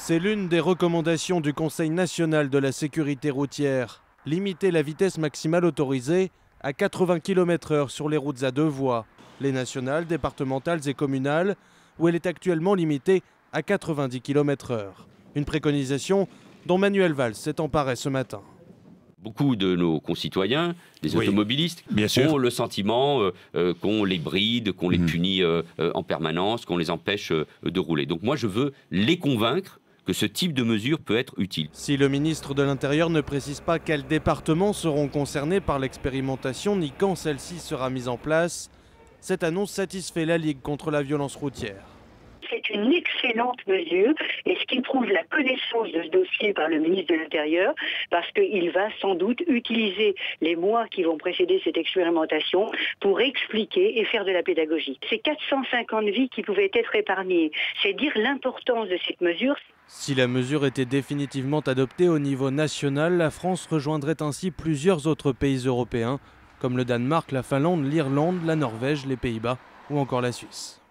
C'est l'une des recommandations du Conseil national de la sécurité routière. Limiter la vitesse maximale autorisée à 80 km/h sur les routes à deux voies, les nationales, départementales et communales, où elle est actuellement limitée à 90 km/h. Une préconisation dont Manuel Valls s'est emparé ce matin. Beaucoup de nos concitoyens, des automobilistes, ont le sentiment qu'on les bride, qu'on les punit en permanence, qu'on les empêche de rouler. Donc moi, je veux les convaincre que ce type de mesure peut être utile. Si le ministre de l'Intérieur ne précise pas quels départements seront concernés par l'expérimentation ni quand celle-ci sera mise en place, cette annonce satisfait la Ligue contre la violence routière. C'est une excellente mesure et ce qui prouve la connaissance de ce dossier par le ministre de l'Intérieur parce qu'il va sans doute utiliser les mois qui vont précéder cette expérimentation pour expliquer et faire de la pédagogie. C'est 450 vies qui pouvaient être épargnées. C'est dire l'importance de cette mesure. Si la mesure était définitivement adoptée au niveau national, la France rejoindrait ainsi plusieurs autres pays européens comme le Danemark, la Finlande, l'Irlande, la Norvège, les Pays-Bas ou encore la Suisse.